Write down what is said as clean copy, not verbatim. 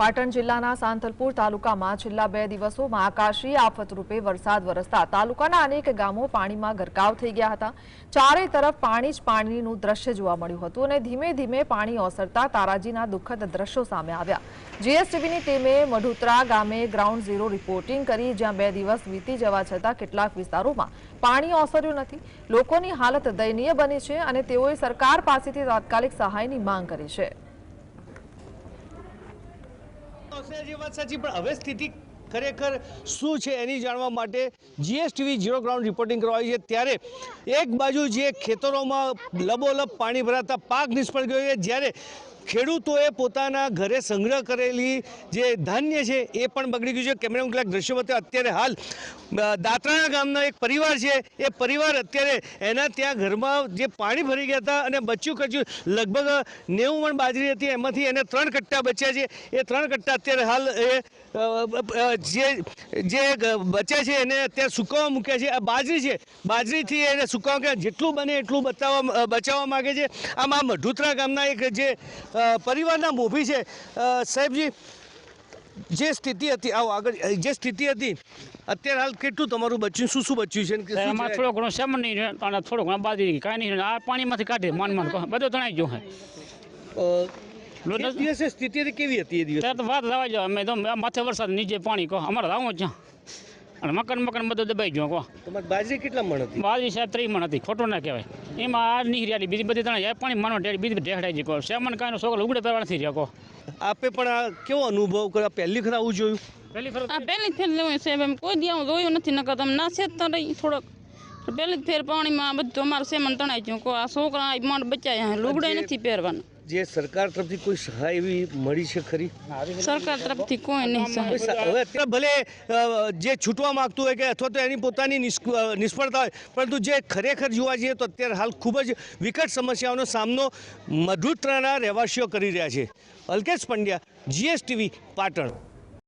પાટણ જિલ્લાના સાંતલપુર તાલુકામાં છેલ્લા 2 દિવસોમાં આકાશી આફત રૂપે વરસાદ વરસતા તાલુકાના અનેક ગામો પાણીમાં ગરકાવ થઈ ગયા હતા। ચારે તરફ પાણી જ પાણીનું દ્રશ્ય જોવા મળ્યું હતું અને ધીમે ધીમે પાણી ઓસરતા તારાજીના દુઃખદ દ્રશ્યો સામે આવ્યા। જીએસટીવીની ટીમે મઢુતરા ગામે ગ્રાઉન્ડ ઝીરો રિપોર્ટિંગ કરી, જ્યાં 2 દિવસ વીતી જવા છતાં કેટલાક વિસ્તારોમાં પાણી ઓસર્યું નથી। લોકોની હાલત દયનીય બની છે અને તેઓએ સરકાર પાસેથી તાત્કાલિક સહાયની માંગ કરી છે। હવે સ્થિતિ ખરેખર શું છે એની જાણવા માટે જીએસટીવી ઝીરો ગ્રાઉન્ડ રિપોર્ટિંગ કરવા આવી છે। ત્યારે એક બાજુ જે ખેતરોમાં લબોલબ પાણી ભરાતા પાક નિષ્ફળ ગયો છે, જ્યારે ખેડૂતોએ પોતાના ઘરે સંગ્રહ કરેલી જે ધાન્ય છે એ પણ બગડી ગયું છે। કેમેરામાં કેટલાક દ્રશ્યો બતાવ્યા। અત્યારે હાલ દાતરાણા ગામના એક પરિવાર છે, એ પરિવાર અત્યારે એના ત્યાં ઘરમાં જે પાણી ભરી ગયા હતા અને બચ્યું ખચ્યું લગભગ 90 મણ બાજરી હતી, એમાંથી એને 3 કટ્ટા બચ્યા છે। એ 3 કટ્ટા અત્યારે હાલ જે બચ્યા છે એને અત્યારે સુકાવવા મૂક્યા છે। આ બાજરી છે, બાજરીથી એને સુકાવવા જેટલું બને એટલું બચાવવા માગે છે। આમ આ મઢુતરા ગામના એક જે પરિવારના મોભી છે। સાહેબજી, જે સ્થિતિ હતી, આવો આગળ, જે સ્થિતિ હતી અત્યારે હાલ કેટલું તમારું બચ્યું, શું બચ્યું છે? એમાં થોડો ઘણો સેમન નહીં, થોડો ઘણો બાજરી, કાંઈ નહીં, આ પાણીમાંથી કાઢે માન બધું તણાઈ ગયું છે। દિવસે સ્થિતિ કેવી હતી? એ દિવસ તો વાત જવા જાવ, અમે તો માથે વરસાદ, નીચે પાણી, કહો અમારે આવું જ અને મકાન બધું દબાઈ ગયો। કહો તમારી બાજરી કેટલા મણ હતી? બાજરી સાહેબ 3 મણ હતી, ખોટું ના કહેવાય। એમાં આ નીહરિયાળી બીજી બધી તણાઈ પાણી માનો બીજી ઢેકડાઈ ગઈ। કહો સેમન કાંઈનો છોકરો ઉગડે પહેરવા નથી રહ્યા। કહો આપે પણ આ કેવો અનુભવ કર્યો? પહેલી વખત આવું જોયું? પહેલી ફરક પહેલી ફેર લેવું સાહેબ, એમ કોઈ દી જોયું નથી। નકર તમે ના છે તો રહી થોડોક પહેલી જ ફેર પાણીમાં બધું અમારું સેમન તણાઈ ગયું। કહો આ છોકરા માંડ બચાયા, લુગડે નથી પહેરવાનું। જે સરકાર તરફથી કોઈ સહાય એવી મળી છે ખરી? સરકાર તરફથી કોઈ નહીં સહાય। હવે અત્યારે ભલે જે છૂટવા માંગતું હોય કે અથવા તો એની પોતાની નિષ્ફળતા હોય, પરંતુ જે ખરેખર જોવા જઈએ તો અત્યારે હાલ ખૂબ જ વિકટ સમસ્યાઓનો સામનો મઢુતરાના રહેવાસીઓ કરી રહ્યા છે। અલ્કેશ પંડ્યા, જીએસટીવી, પાટણ।